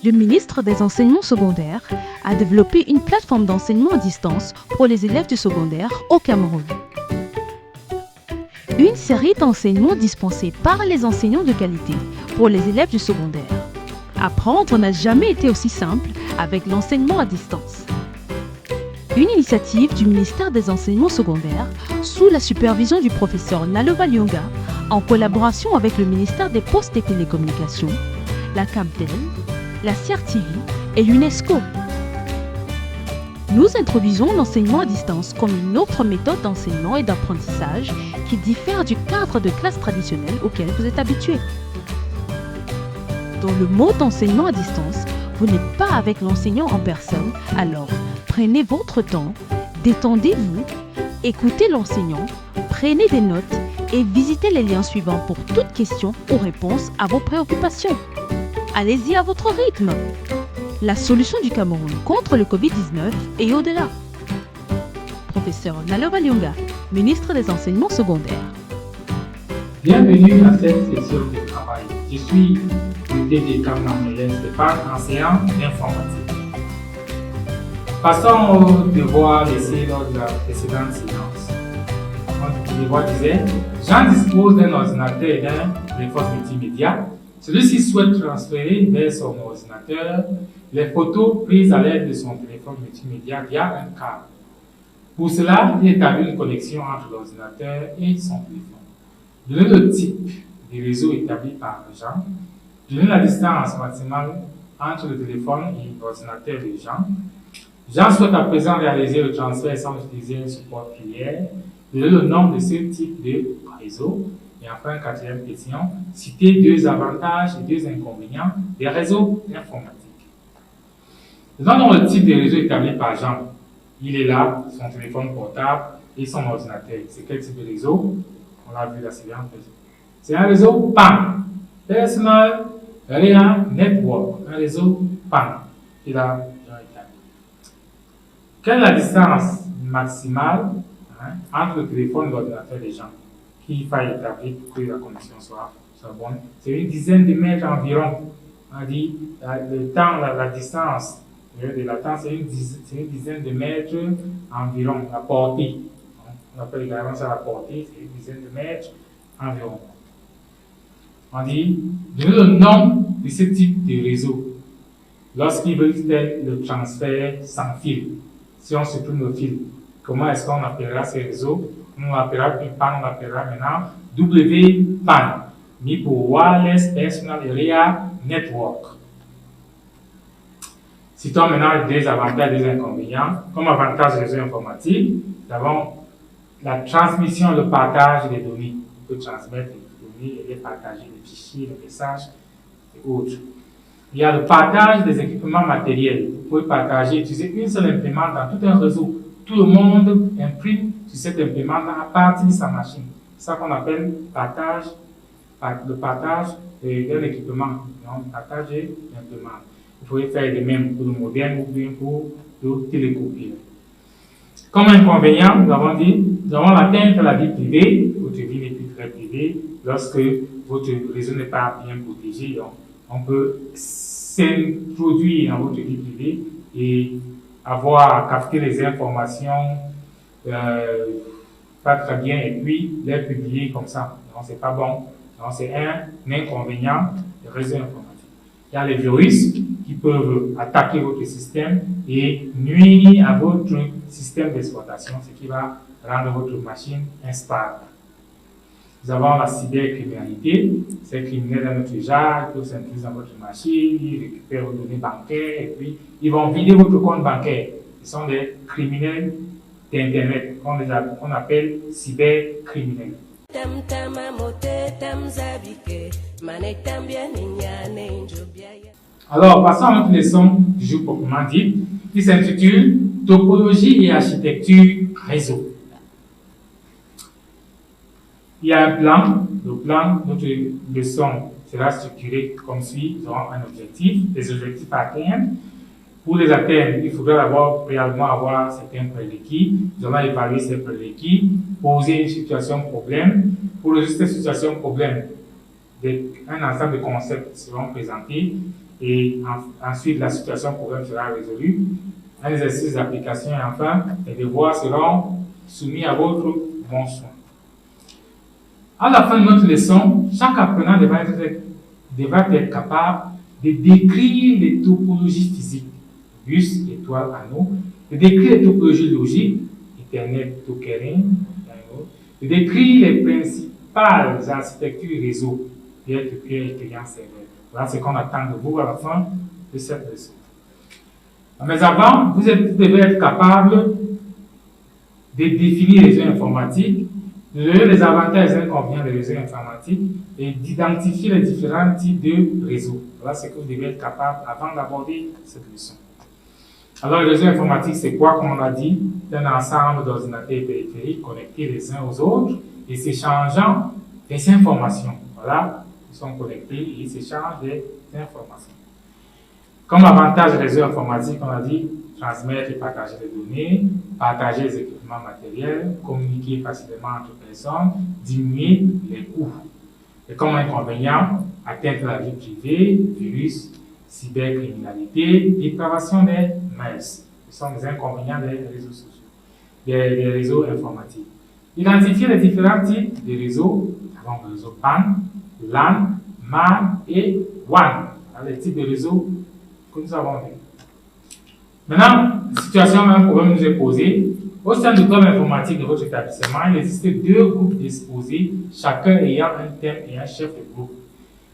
le ministre des Enseignements secondaires a développé une plateforme d'enseignement à distance pour les élèves du secondaire au Cameroun. Une série d'enseignements dispensés par les enseignants de qualité pour les élèves du secondaire. Apprendre n'a jamais été aussi simple avec l'enseignement à distance. Une initiative du ministère des Enseignements secondaires sous la supervision du professeur Nalova Lyonga en collaboration avec le ministère des Postes et Télécommunications, la CAMTEL, la CRTV et l'UNESCO. Nous introduisons l'enseignement à distance comme une autre méthode d'enseignement et d'apprentissage qui diffère du cadre de classe traditionnel auquel vous êtes habitué. Dans le mode d'enseignement à distance, vous n'êtes pas avec l'enseignant en personne, alors prenez votre temps, détendez-vous, écoutez l'enseignant, prenez des notes et visitez les liens suivants pour toute question ou réponse à vos préoccupations. Allez-y à votre rythme. La solution du Cameroun contre le Covid-19 et au-delà. Professeur Nalova Lyonga, ministre des Enseignements secondaires. Bienvenue à cette session de travail. Je suis le DG Kamnan Stéphane, enseignant d'informatique. Passons au devoir laissé lors de la précédente séance. Le devoir disait: Jean dispose d'un ordinateur et d'un téléphone multimédia. Celui-ci souhaite transférer vers son ordinateur les photos prises à l'aide de son téléphone multimédia via un câble. Pour cela, il établit une connexion entre l'ordinateur et son téléphone. Donnez le type de réseau établi par Jean. Donnez la distance maximale entre le téléphone et l'ordinateur de Jean. Jean souhaite à présent réaliser le transfert sans utiliser un support filière. Donnez le nom de ce type de réseau. Et enfin, quatrième question, citez deux avantages et deux inconvénients des réseaux informatiques. Donnons le type de réseau établi par Jean. Il est là, son téléphone portable et son ordinateur. C'est quel type de réseau? On l'a vu là, c'est un réseau PAN, Personal Area Network, un réseau PAN. Il a Jean établi. Quelle est la distance maximale entre le téléphone et l'ordinateur des gens qu'il faille établir pour que la connexion soit bonne? C'est une dizaine de mètres environ. On dit le temps, la distance de latence, c'est une dizaine de mètres environ, la portée. On appelle également ça la portée, c'est une dizaine de mètres environ. On dit, donnez le nom de ce type de réseau lorsqu'il veut faire le transfert sans fil. Si on supprime le fil, comment est-ce qu'on appellera ce réseau? On l'appellera une PAN, on l'appellera maintenant WPAN, mis pour Wireless Personal Area Network. Citons maintenant les avantages et les inconvénients. Comme avantage réseau informatique, nous avons la transmission et le partage des données. On peut transmettre les données et les partager, les fichiers, les messages et autres. Il y a le partage des équipements matériels. Vous pouvez partager, utiliser une seule imprimante dans tout un réseau. Tout le monde imprime sur cette imprimante à partir de sa machine. C'est ça qu'on appelle partage, le partage d'un équipement. Donc, partage d'imprimante. Vous pouvez faire de même pour le moderne ou bien pour le télécopier. Comme inconvénient, nous avons dit, nous avons l'atteinte à la vie privée. Votre vie n'est plus très privée. Lorsque votre réseau n'est pas bien protégé, on peut s'introduire dans votre vie privée et avoir à capter les informations pas très bien et puis les publier comme ça. Donc, c'est pas bon. Donc, c'est un inconvénient des réseaux informatiques. Il y a les virus qui peuvent attaquer votre système et nuire à votre système d'exploitation, ce qui va rendre votre machine instable. Nous avons la cybercriminalité. Ces criminels dans notre genre, ils peuvent s'introduire dans votre machine, ils récupèrent vos données bancaires et puis ils vont vider votre compte bancaire. Ce sont des criminels d'Internet qu'on appelle cybercriminels. Alors, passons à notre leçon du jour proprement dite, qui s'intitule Topologie et architecture réseau. Il y a un plan. Le plan, notre leçon sera structurée comme suit. Nous aurons un objectif, des objectifs à atteindre. Pour les atteindre, il faudra d'abord préalablement avoir certains prérequis. Nous allons évaluer ces prérequis, poser une situation problème. Pour résoudre cette situation problème, un ensemble de concepts seront présentés et ensuite la situation problème sera résolue. Un exercice d'application et enfin les devoirs seront soumis à votre bon soin. À la fin de notre leçon, chaque apprenant devra être capable de décrire les topologies physiques, bus, étoile, anneau, de décrire les topologies logiques, Ethernet, Tokering, de décrire les principales architectures réseau, peer-to-peer et client-serveur. Voilà ce qu'on attend de vous à la fin de cette leçon. Mais avant, vous devez être capable de définir les réseaux informatiques, les avantages et les inconvénients des réseaux informatiques et d'identifier les différents types de réseaux. Voilà ce que vous devez être capable avant d'aborder cette leçon. Alors, le réseau informatique, c'est quoi, comme on l'a dit? C'est un ensemble d'ordinateurs et périphériques connectés les uns aux autres et s'échangeant des informations. Voilà, ils sont connectés et ils s'échangent des informations. Comme avantage des réseaux informatiques, on a dit transmettre et partager les données, partager les équipements matériels, communiquer facilement entre personnes, diminuer les coûts. Et comme inconvénient, atteindre la vie privée, virus, cybercriminalité, dépravation des mails. Ce sont les inconvénients des réseaux sociaux, des réseaux informatiques. Identifier les différents types de réseaux. Nous avons le réseau PAN, LAN, MAN et WAN. Les types de réseaux que nous avons vus. Maintenant, situation, un problème nous est posé. Au sein du club informatique de votre établissement, il existe deux groupes disposés, chacun ayant un thème et un chef de groupe.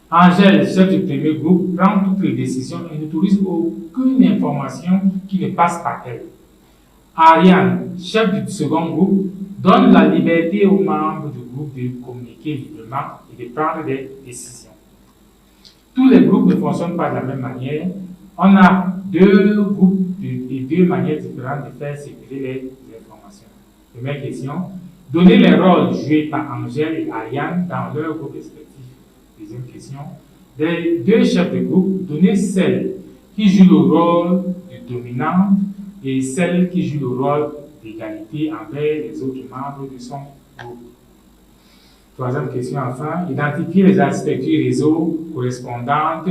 Angèle, chef du premier groupe, prend toutes les décisions et n'autorise aucune information qui ne passe par elle. Ariane, chef du second groupe, donne la liberté aux membres du groupe de communiquer librement et de prendre des décisions. Tous les groupes ne fonctionnent pas de la même manière. On a deux groupes et deux manières différentes de faire circuler les informations. Première question, donner les rôles joués par Angèle et Ariane dans leur groupe respectif. Deuxième question, des deux chefs de groupe, donner celle qui joue le rôle de dominante et celle qui joue le rôle d'égalité envers les autres membres de son groupe. Troisième question, enfin, identifier les architectures réseau correspondantes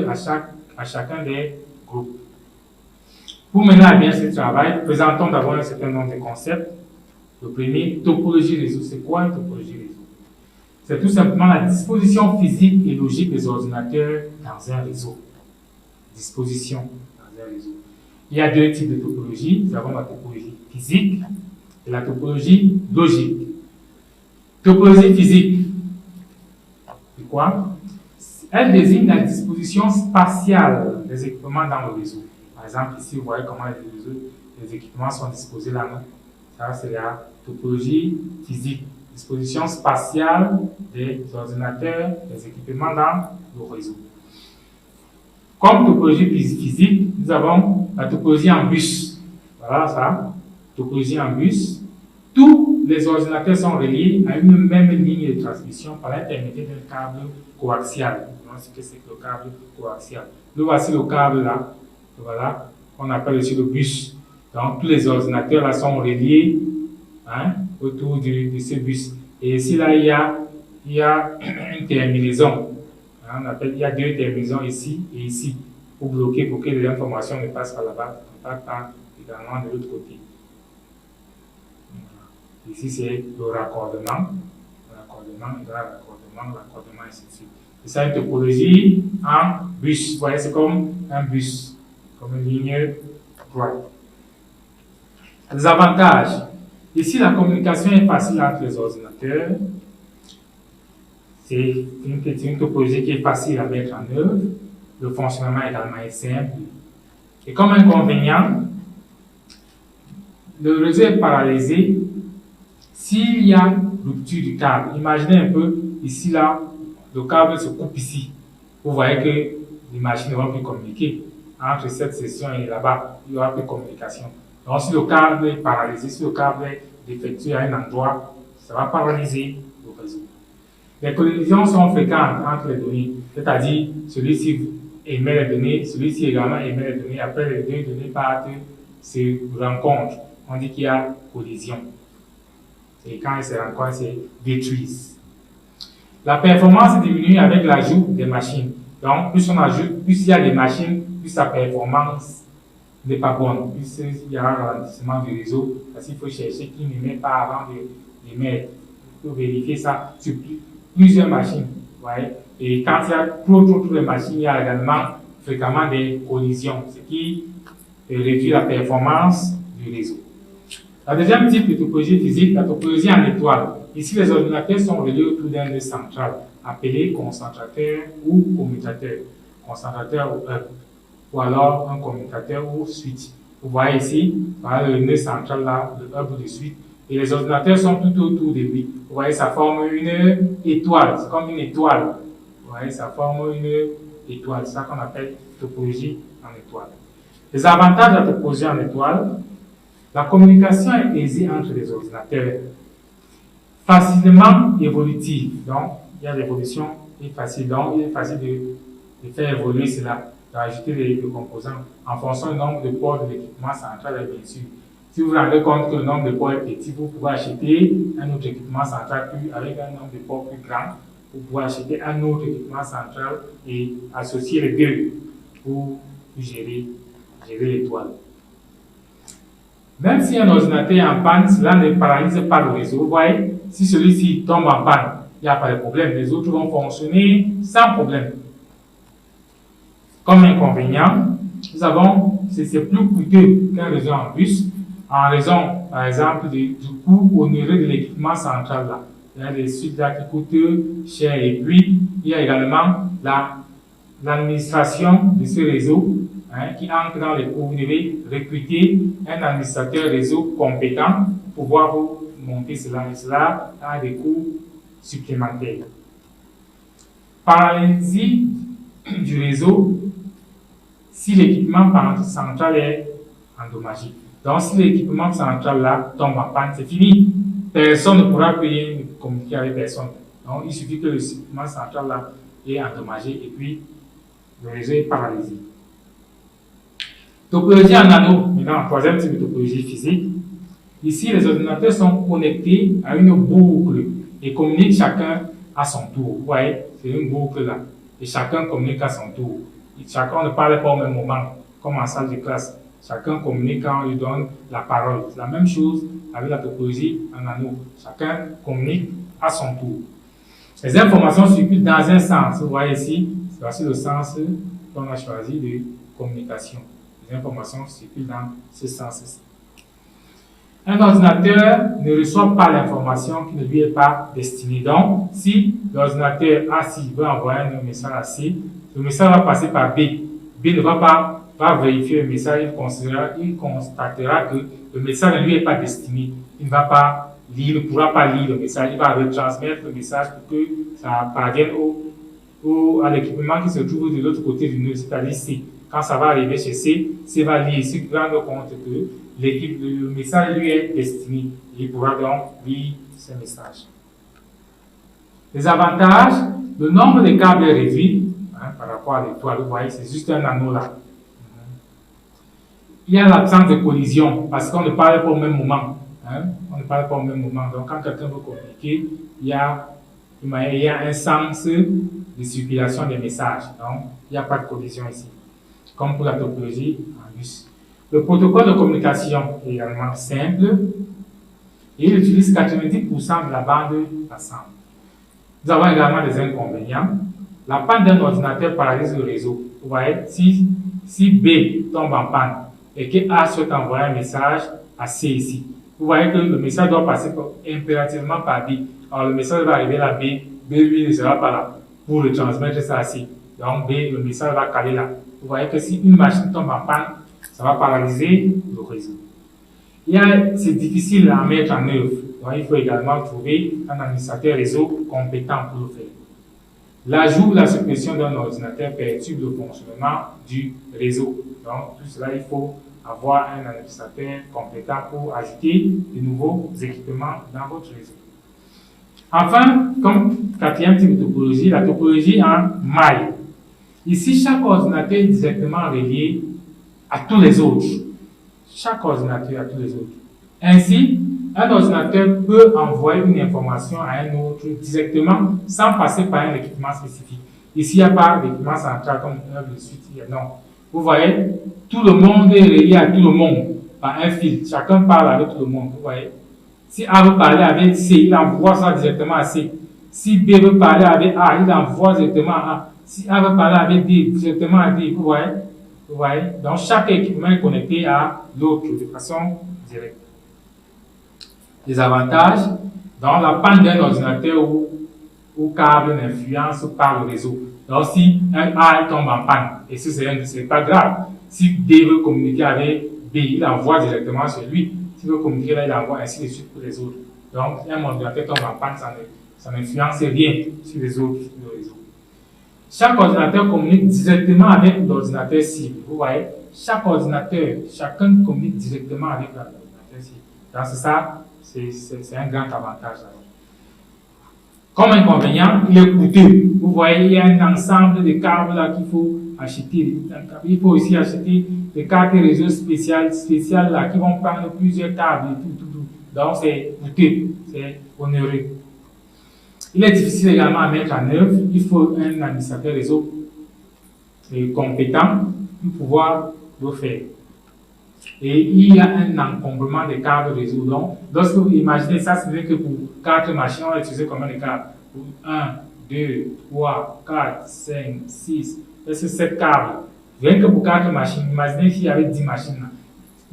à chacun des groupes. Pour mener à bien ce travail, présentons d'abord un certain nombre de concepts. Le premier, topologie réseau. C'est quoi une topologie réseau? C'est tout simplement la disposition physique et logique des ordinateurs dans un réseau. Disposition dans un réseau. Il y a deux types de topologie. Nous avons la topologie physique et la topologie logique. Topologie physique, c'est quoi? Elle désigne la disposition spatiale des équipements dans le réseau. Par exemple, ici, vous voyez comment les équipements sont disposés là. Non? Ça, c'est la topologie physique. Disposition spatiale des ordinateurs, des équipements dans le réseau. Comme topologie physique, nous avons la topologie en bus. Voilà ça, topologie en bus. Tous les ordinateurs sont reliés à une même ligne de transmission par l'intermédiaire d'un câble coaxial. Ce que c'est que le câble coaxial. Nous voici le câble là. Voilà, on appelle aussi le bus. Donc tous les ordinateurs là sont reliés autour de ce bus. Et ici là, il y a une terminaison. Il y a deux terminaisons ici et ici pour bloquer, pour que les informations ne passent pas là-bas, ne passent pas également de l'autre côté. Ici c'est le raccordement, l'accordement, ainsi de suite. C'est ça une topologie en bus. Vous voyez, c'est comme un bus, comme une ligne droite. Les avantages. Ici, la communication est facile entre les ordinateurs. C'est une topologie qui est facile à mettre en œuvre. Le fonctionnement également est simple. Et comme inconvénient, le réseau est paralysé s'il y a rupture du câble. Imaginez un peu, ici, là, le câble se coupe ici. Vous voyez que les machines ne vont plus communiquer. Entre cette session et là-bas, il n'y aura plus de communication. Donc, si le câble est paralysé, si le câble est défectueux à un endroit, ça va paralyser le réseau. Les collisions sont fréquentes entre les données, c'est-à-dire celui-ci émet les données, celui-ci également émet les données, après les deux données partent, se rencontrent. On dit qu'il y a collision. Et quand elles se rencontrent, c'est détruisent. La performance diminue avec l'ajout des machines. Donc, plus on ajoute, plus il y a des machines, plus sa performance n'est pas bonne. Plus il y a un ralentissement du réseau, parce qu'il faut chercher qui ne met pas avant de mettre. Il faut vérifier ça sur plusieurs machines. Ouais. Et quand il y a trop de machines, il y a également fréquemment des collisions, ce qui réduit la performance du réseau. La deuxième type de topologie physique, la topologie en étoile. Ici, les ordinateurs sont reliés autour d'un nœud central, appelé concentrateur ou commutateur. Concentrateur ou hub, ou alors un commutateur ou switch. Vous voyez ici, voilà le nœud central là, le hub ou le switch, et les ordinateurs sont tout autour de lui. Vous voyez, ça forme une étoile, c'est comme une étoile. Vous voyez, ça forme une étoile, c'est ça qu'on appelle topologie en étoile. Les avantages de la topologie en étoile: la communication est aisée entre les ordinateurs, facilement évolutive, donc il y a l'évolution est facile, donc il est facile de faire évoluer cela, d'ajouter les composants en fonction du nombre de ports de l'équipement central, bien sûr. Si vous vous rendez compte que le nombre de ports est petit, vous pouvez acheter un autre équipement central avec un nombre de ports plus grand. Vous pouvez acheter un autre équipement central et associer les deux pour gérer l'étoile. Même si un ordinateur est en panne, cela ne paralyse pas le réseau. Vous voyez, si celui-ci tombe en panne, il n'y a pas de problème. Les autres vont fonctionner sans problème. Comme inconvénient, nous avons, c'est plus coûteux qu'un réseau en bus, en raison, par exemple, du coût onéreux de l'équipement central là. Il y a des suites là qui coûtent cher. Et puis, il y a également l'administration de ce réseau qui entre dans les coûts. Vous devez recruter un administrateur réseau compétent pour pouvoir vous monter cela. Et cela a des coûts supplémentaires. Paralysie du réseau si l'équipement central est endommagé. Donc, si l'équipement central là tombe en panne, c'est fini. Personne ne pourra plus communiquer avec personne. Donc, il suffit que le équipement central là est endommagé et puis le réseau est paralysé. Topologie en anneau, maintenant, troisième type de topologie physique. Ici, les ordinateurs sont connectés à une boucle et communiquent chacun à son tour. Vous voyez, c'est une boucle là. Et chacun communique à son tour. Et chacun ne parle pas au même moment, comme en salle de classe. Chacun communique quand on lui donne la parole. C'est la même chose avec la topologie en anneau. Chacun communique à son tour. Les informations circulent dans un sens. Vous voyez ici, c'est le sens qu'on a choisi de communication. Les informations circulent dans ce sens-ci. Un ordinateur ne reçoit pas l'information qui ne lui est pas destinée. Donc, si l'ordinateur A veut envoyer un message à C, le message va passer par B. B ne va vérifier le message, il constatera que le message ne lui est pas destiné. Il ne va pas lire, ne pourra pas lire le message. Il va retransmettre le message pour que ça parvienne à l'équipement qui se trouve de l'autre côté du nœud, c'est-à-dire C. Quand ça va arriver chez C, C va lire, il se rendre compte que le message lui est destiné. Il pourra donc lire ce message. Les avantages: le nombre de câbles est réduit par rapport à l'étoile. Vous voyez, c'est juste un anneau là. Il y a l'absence de collision parce qu'on ne parle pas au même moment. On ne parle pas au même moment. Donc, quand quelqu'un veut communiquer, il y a un sens de circulation des messages. Donc, il n'y a pas de collision ici, comme pour la topologie en bus. Le protocole de communication est également simple et il utilise 90% de la bande passante. Nous avons également des inconvénients. La panne d'un ordinateur paralyse le réseau. Vous voyez, si B tombe en panne et que A souhaite envoyer un message à C ici, vous voyez que le message doit passer impérativement par B. Alors le message va arriver à B, B lui ne sera pas là pour le transmettre ça à C. Donc B, le message va caler là. Vous voyez que si une machine tombe en panne, ça va paralyser le réseau. C'est difficile à mettre en œuvre. Donc il faut également trouver un administrateur réseau compétent pour le faire. L'ajout ou la suppression d'un ordinateur perturbe le fonctionnement du réseau. Donc, tout cela, il faut avoir un administrateur compétent pour ajouter de nouveaux équipements dans votre réseau. Enfin, comme quatrième type de topologie, la topologie en maille. Ici, chaque ordinateur est directement relié à tous les autres. Chaque ordinateur à tous les autres. Ainsi, un ordinateur peut envoyer une information à un autre directement sans passer par un équipement spécifique. Ici, il n'y a pas d'équipement central comme le suite. Non. Vous voyez, tout le monde est relié à tout le monde par un fil. Chacun parle avec tout le monde. Vous voyez. Si A veut parler avec C, il envoie ça directement à C. Si B veut parler avec A, il envoie directement à A. Si A veut parler avec D, directement à D. Vous voyez. Vous voyez. Donc, chaque équipement est connecté à l'autre de façon directe. Les avantages, dans la panne d'un ordinateur ou câble d'influence par le réseau. Donc, si un A tombe en panne, et ce n'est pas grave. Si D veut communiquer avec B, il envoie directement sur lui. S'il veut communiquer là, il envoie ainsi de suite pour les autres. Donc, un ordinateur tombe en panne, ça n'influence rien sur les autres, sur le réseau. Chaque ordinateur communique directement avec l'ordinateur cible. Vous voyez, chaque ordinateur, chacun communique directement avec l'ordinateur cible. Donc, c'est ça, c'est un grand avantage. Comme inconvénient, il est coûteux. Vous voyez, il y a un ensemble de câbles là qu'il faut acheter. Il faut aussi acheter des cartes réseau spéciales là qui vont prendre plusieurs câbles et tout. Donc, c'est coûteux, c'est onéreux. Il est difficile également à mettre en œuvre. Il faut un administrateur réseau compétent pour pouvoir le faire. Et il y a un encombrement des câbles réseau. Donc, lorsque vous imaginez ça, c'est vrai que pour 4 machines, on va utiliser combien de câbles? Pour 1, 2, 3, 4, 5, 6, c'est 7 câbles. Rien que pour 4 machines, imaginez s'il y avait 10 machines.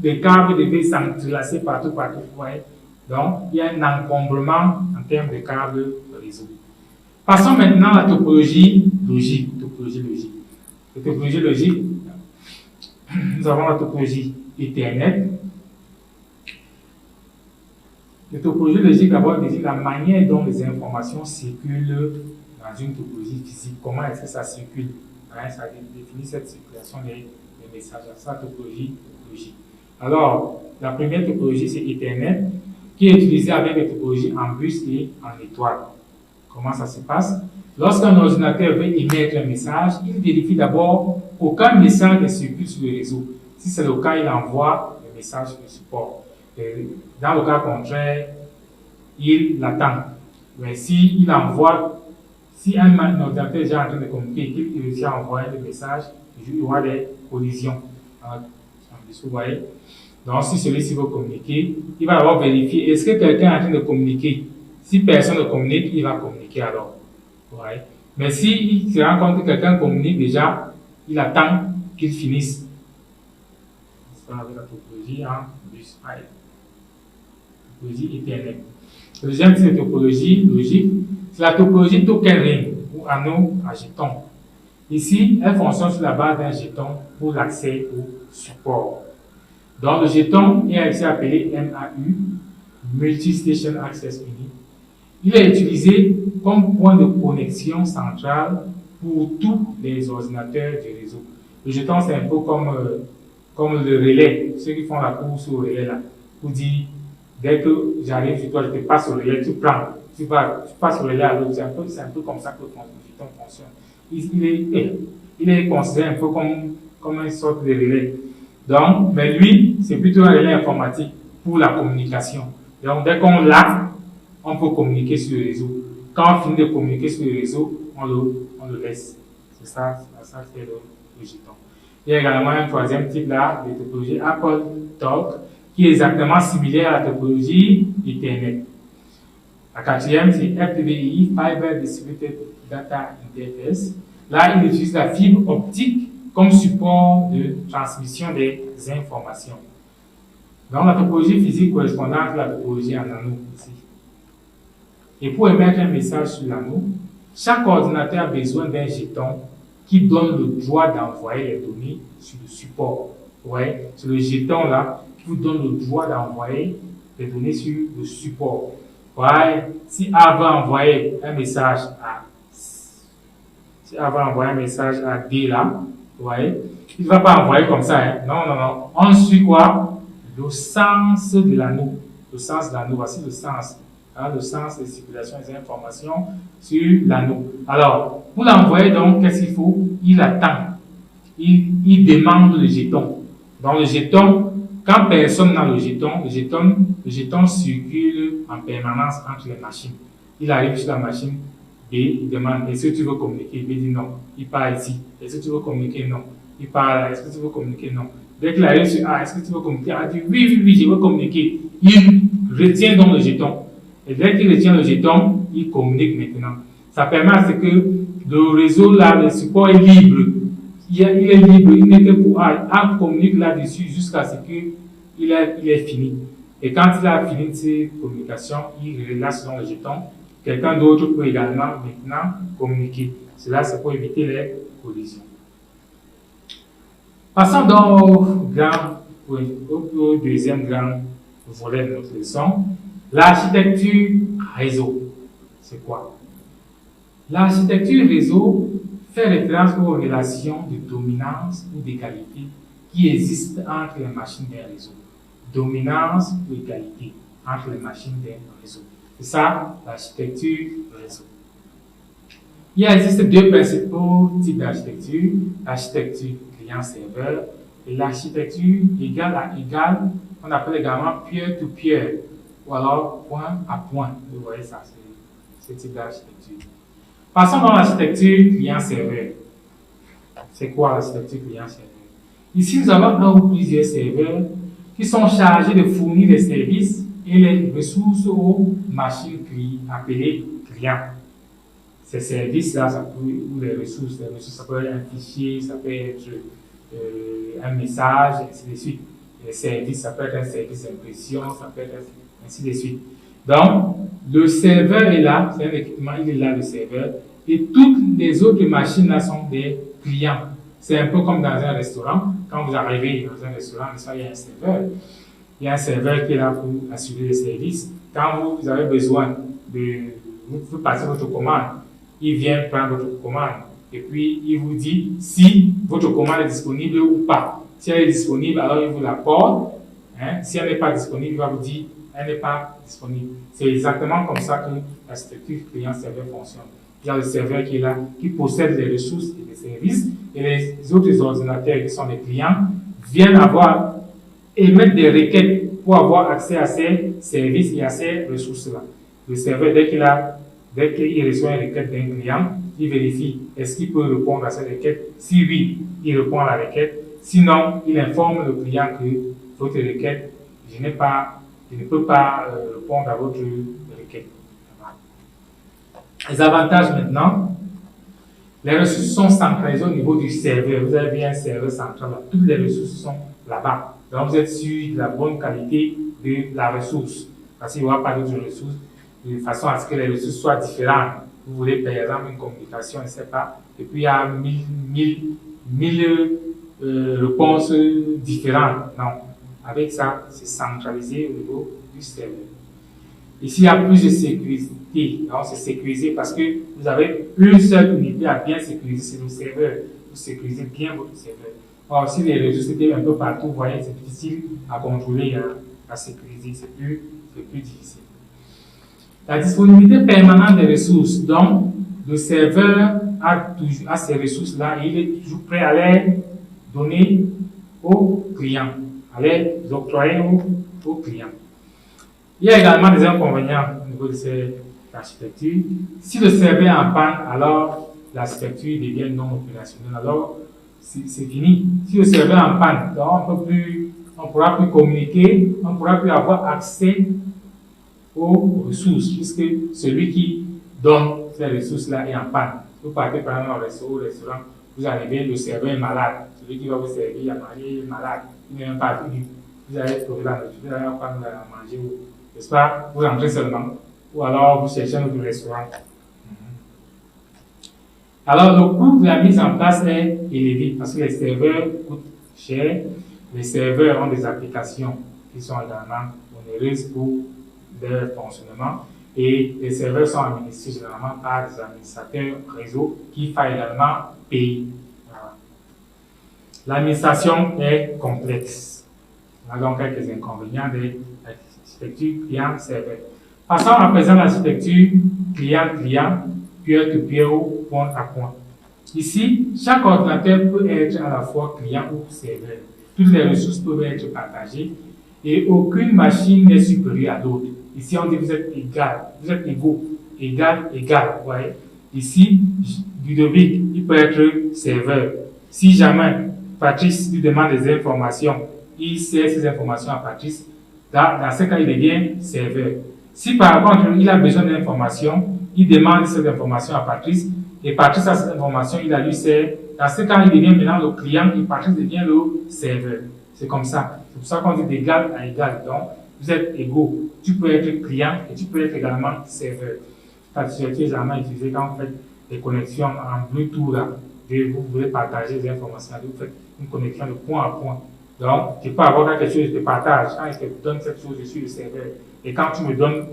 Les câbles devaient s'entrelacer partout, vous voyez. Donc, il y a un encombrement en termes de câbles réseau. Passons maintenant à la topologie logique. La topologie logique, nous avons la topologie Ethernet. La topologie logique d'abord désigne la manière dont les informations circulent dans une topologie physique. Comment est-ce que ça circule? Ça définit cette circulation des messages. C'est la topologie logique. Alors, la première topologie, c'est Ethernet, qui est utilisée avec les topologies en bus et en étoile. Comment ça se passe? Lorsqu'un ordinateur veut émettre un message, il vérifie d'abord qu'aucun message ne circule sur le réseau. Si c'est le cas, il envoie le message sur le support. Dans le cas contraire, il l'attend. Mais si un ordinateur est déjà en train de communiquer et qu'il réussit à envoyer le message, il y aura des collisions. Vous voyez? Donc, si celui-ci veut communiquer, il va d'abord vérifier est-ce que quelqu'un est en train de communiquer. Si personne ne communique, il va communiquer alors. Vous voyez? Mais s'il se rend compte que quelqu'un communique déjà, il attend qu'il finisse. Ça avec la topologie en bus. Topologie Ethernet. Le deuxième type de topologie logique, c'est la topologie token ring ou anneau à jetons. Ici, elle fonctionne sur la base d'un jeton pour l'accès au support. Donc, le jeton est aussi appelé MAU, Multi-Station Access Unit. Il est utilisé comme point de connexion central pour tous les ordinateurs du réseau. Le jeton, c'est un peu comme le relais, ceux qui font la course au relais là, pour dire, dès que j'arrive sur toi, je te passe au relais, tu prends, tu passes au relais à l'autre. C'est un peu comme ça que le jeton fonctionne. Il est considéré un peu comme une sorte de relais. Donc, mais lui, c'est plutôt un relais informatique pour la communication. Donc, dès qu'on l'a, on peut communiquer sur le réseau. Quand on finit de communiquer sur le réseau, on le laisse. C'est ça que c'est le jeton. Il y a également un troisième type là, de topologie Apple Talk, qui est exactement similaire à la topologie Ethernet. La quatrième, c'est FDDI, Fiber Distributed Data Interface. Là, il utilise la fibre optique comme support de transmission des informations. Donc, la topologie physique correspondante à la topologie en anneau ici. Et pour émettre un message sur l'anneau, chaque ordinateur a besoin d'un jeton qui donne le droit d'envoyer les données sur le support. Vous voyez, c'est le jeton là qui vous donne le droit d'envoyer les données sur le support. Vous voyez, si A veut envoyer un message à D là, vous voyez, il ne va pas envoyer comme ça. Hein. Non. On suit quoi? Le sens de l'anneau. Le sens de l'anneau, voici le sens. Hein, le sens de circulation des informations sur l'anneau. Alors, pour l'envoyer, donc, qu'est-ce qu'il faut? Il attend. Il demande le jeton. Donc, le jeton Quand personne n'a le jeton circule en permanence entre les machines. Il arrive sur la machine B, il demande est-ce que tu veux communiquer? B dit non. Il part ici. Est-ce que tu veux communiquer? Non. Il part là. Est-ce que tu veux communiquer? Non. Dès qu'il arrive sur A, est-ce que tu veux communiquer? A dit oui, je veux communiquer. Il retient donc le jeton. Et dès qu'il retient le jeton, il communique maintenant. Ça permet à ce que le réseau là, le support est libre. Il est libre, il n'est que pour A. A communique là-dessus jusqu'à ce qu'il est fini. Et quand il a fini ses communications, il relâche dans le jeton. Quelqu'un d'autre peut également maintenant communiquer. Cela, c'est pour éviter les collisions. Passons donc au deuxième grand volet de notre leçon. L'architecture réseau. C'est quoi? L'architecture réseau fait référence aux relations de dominance ou d'égalité qui existent entre les machines d'un réseau. Dominance ou égalité entre les machines d'un réseau. C'est ça, l'architecture réseau. Il existe deux principaux types d'architecture, l'architecture client-serveur et l'architecture égal à égal, qu'on appelle également peer-to-peer, ou alors point à point. Vous voyez ça, c'est ce type d'architecture. Passons dans l'architecture client-serveur. C'est quoi l'architecture client-serveur? Ici, nous avons un ou plusieurs serveurs qui sont chargés de fournir les services et les ressources aux machines appelées clients. Ces services-là, ou les ressources, ça peut être un fichier, ça peut être un message, ainsi de suite. Les services, ça peut être un service d'impression, ça peut être ainsi de suite. Donc, le serveur est là, c'est un équipement, il est là, le serveur, et toutes les autres machines là sont des clients. C'est un peu comme dans un restaurant. Quand vous arrivez dans un restaurant, il y a un serveur. Il y a un serveur qui est là pour assurer les services. Quand vous avez besoin vous passez votre commande, il vient prendre votre commande et puis il vous dit si votre commande est disponible ou pas. Si elle est disponible, alors il vous la porte. Si elle n'est pas disponible, il va vous dire elle n'est pas disponible. C'est exactement comme ça que la structure client-serveur fonctionne. Il y a le serveur qui est là, qui possède les ressources et les services, et les autres ordinateurs qui sont les clients viennent émettre des requêtes pour avoir accès à ces services et à ces ressources-là. Le serveur, dès qu'il reçoit une requête d'un client, il vérifie est-ce qu'il peut répondre à cette requête. Si oui, il répond à la requête. Sinon, il informe le client que votre requête, je ne peux pas répondre à votre requête. Les avantages maintenant, les ressources sont centralisées au niveau du serveur. Vous avez bien un serveur central, là. Toutes les ressources sont là-bas. Donc vous êtes sûr de la bonne qualité de la ressource. Parce qu'il n'y aura pas d'autres ressources, de façon à ce que les ressources soient différentes. Vous voulez par exemple une communication, je ne sais pas, et puis il y a mille réponses différentes. Non. Avec ça, c'est centralisé au niveau du serveur. Ici, il y a plus de sécurité. Donc, c'est sécurisé parce que vous avez une seule unité à bien sécuriser, c'est le serveur. Vous sécurisez bien votre serveur. Or, si les réseaux étaient un peu partout, vous voyez, c'est difficile à contrôler, à sécuriser. C'est plus difficile. La disponibilité permanente des ressources. Donc, le serveur a ces ressources-là et il est toujours prêt à les donner aux clients, à les octroyer aux clients. Il y a également des inconvénients au niveau de cette architecture. Si le serveur est en panne, alors l'architecture devient non opérationnelle. Alors, c'est fini. Si le serveur est en panne, donc on ne pourra plus communiquer, on ne pourra plus avoir accès aux ressources, puisque celui qui donne ces ressources-là est en panne. Vous partez par exemple au restaurant, vous arrivez, le serveur est malade. Celui qui va vous servir, il est malade, il n'est même pas venu. Vous allez trouver la nourriture, vous allez prendre à manger. N'est-ce pas? Vous rentrez seulement. Ou alors vous cherchez un autre restaurant. Alors le coût de la mise en place est élevé parce que les serveurs coûtent cher. Les serveurs ont des applications qui sont également onéreuses pour leur fonctionnement. Et les serveurs sont administrés généralement par des administrateurs réseau qui font également payer. Voilà. L'administration est complexe. On a donc quelques inconvénients de l'architecture client-serveur. Passons à présent à l'architecture client-client, peer-to-peer ou point à point. Ici, chaque ordinateur peut être à la fois client ou serveur. Toutes les ressources peuvent être partagées et aucune machine n'est supérieure à l'autre. Ici, on dit vous êtes égal, vous êtes égaux, égal, égal. Vous voyez? Ici, Ludovic, il peut être serveur. Si jamais Patrice lui demande des informations, il sert ces informations à Patrice. Dans ce cas, il devient serveur. Si par contre, il a besoin d'informations, il demande ces informations à Patrice, et Patrice a ces informations, il la lui sert. Dans ce cas, il devient maintenant le client et Patrice devient le serveur. C'est comme ça. C'est pour ça qu'on dit d'égal à égal. Donc, vous êtes égaux. Tu peux être client et tu peux être également serveur. C'est généralement utilisé quand vous faites des connexions en Bluetooth. Là, vous voulez partager des informations. Vous faites une connexion de point à point. Donc, tu peux avoir quelque chose, je te partage. Quand je te donne cette chose, je suis le serveur. Et quand tu me donnes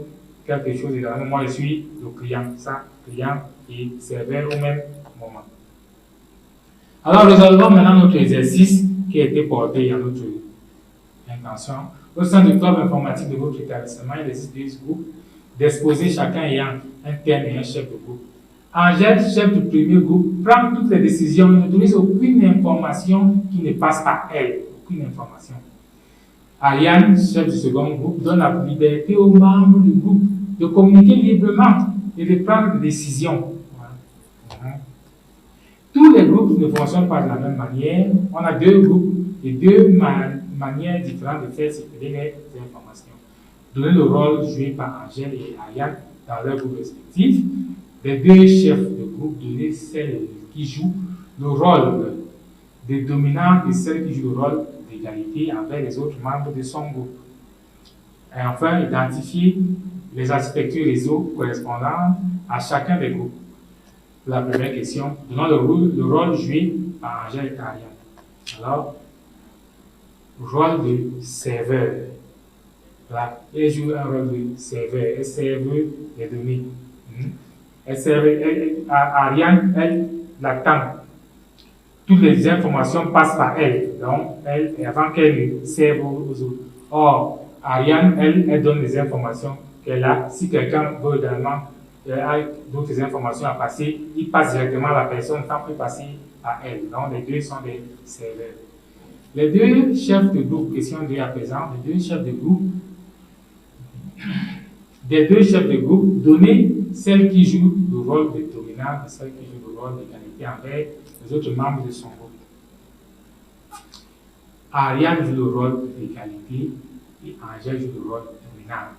quelque chose, également, moi, je suis le client. Ça, client et serveur au même moment. Alors, résolvons maintenant notre exercice qui a été porté à notre intention. Au sein du club informatique de votre établissement, il existe 10 groupes d'exposés, chacun ayant un thème et un chef de groupe. Angèle, chef du premier groupe, prend toutes les décisions et n'autorise aucune information qui ne passe par elle. Aucune information. Ariane, chef du second groupe, donne la liberté aux membres du groupe de communiquer librement et de prendre des décisions. Voilà. Tous les groupes ne fonctionnent pas de la même manière. On a deux groupes et deux manières différentes de faire circuler les informations. Donner le rôle joué par Angèle et Ariane dans leur groupe respectif. Les deux chefs de groupe donner celle qui joue le rôle des dominants et celle qui joue le rôle d'égalité envers les autres membres de son groupe. Et enfin, identifier les architectures réseau correspondant à chacun des groupes. La première question, donnant le rôle joué par Angèle et Ariane. Alors, rôle de serveur. Là, elle joue un rôle de serveur. Elle serve les données. Ariane, elle l'attend. Toutes les informations passent par elle. Donc, avant qu'elle ne serve aux autres. Or, Ariane, elle donne les informations qu'elle a. Si quelqu'un veut également d'autres informations à passer, il passe directement à la personne sans plus passer à elle. Donc, les deux sont des serveurs. Les deux chefs de groupe, question 2 à présent, les deux chefs de groupe, des deux chefs de groupe, donner celle qui joue le rôle de dominant et celle qui joue le rôle d'égalité envers les autres membres de son groupe. Ariane joue le rôle d'égalité et Angèle joue le rôle dominant.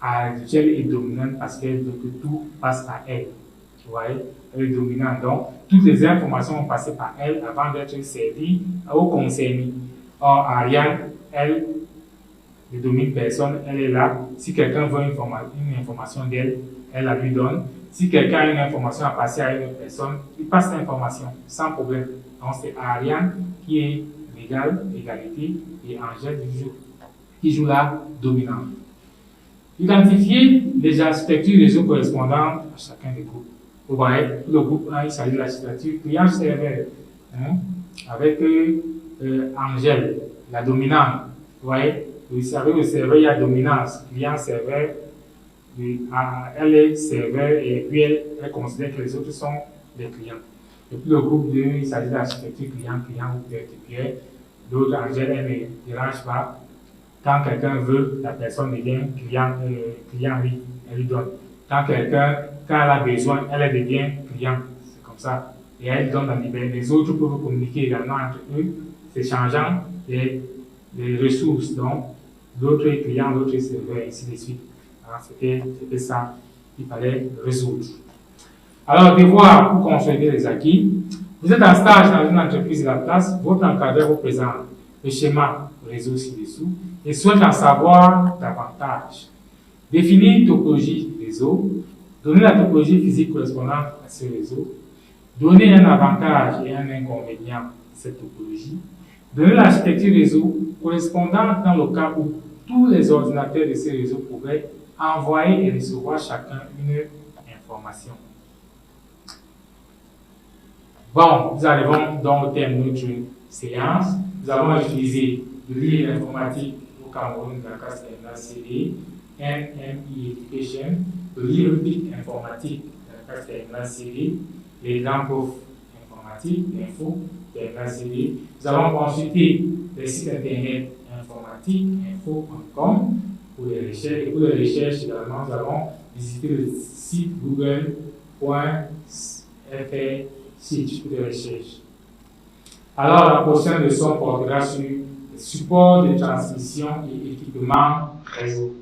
Angèle est dominante parce qu'elle veut que tout passe par elle. Vous voyez, elle est dominante. Donc, toutes les informations vont passer par elle avant d'être servies aux concernés. Or, Ariane, elle ne domine personne, elle est là. Si quelqu'un veut une information d'elle, elle la lui donne. Si quelqu'un a une information à passer à une autre personne, il passe l'information sans problème. Donc, c'est Ariane qui est l'égalité, et Angèle qui joue la dominante. Identifier les architectures réseau correspondant à chacun des groupes. Vous voyez, le groupe 1, il s'agit de l'architecture client-serveur, avec Angèle, la dominante. Vous voyez, vous savez, le serveur, il y a dominance, client-serveur, elle est serveur et puis elle considère que les autres sont des clients. Et puis le groupe 2, il s'agit de l'architecture client ou peer-to-peer. L'autre, Angèle, elle ne dérange pas. Quand quelqu'un veut, la personne devient client, oui, elle lui donne. Quand elle a besoin, elle devient client. C'est comme ça. Et elle donne la liberté. Les autres peuvent communiquer également entre eux, s'échangeant les ressources. Donc, d'autres clients, d'autres serveurs, et ainsi de suite. C'était ça qu'il fallait résoudre. Alors, devoir pour consolider les acquis. Vous êtes en stage dans une entreprise de la place, votre encadreur vous présente le schéma réseau ci-dessous et souhaite en savoir davantage. Définir une topologie réseau, donner la topologie physique correspondante à ce réseau, donner un avantage et un inconvénient de cette topologie, donner l'architecture réseau correspondante dans le cas où tous les ordinateurs de ce réseau pourraient envoyer et recevoir chacun une information. Bon, nous arrivons donc au terme de notre séance. Nous avons utilisé le livre informatique au Cameroun de la classe terminale CD, NMI Education, le livre BIC informatique de la classe terminale CD, les grands profs informatiques, l'info, Terminal CD. Nous avons consulté les sites internet informatiques, info.com pour les recherches. Et pour les recherches également, nous avons visité le site google.fr pour les recherches. Alors, la prochaine leçon portera sur les supports de transmission et équipements réseau.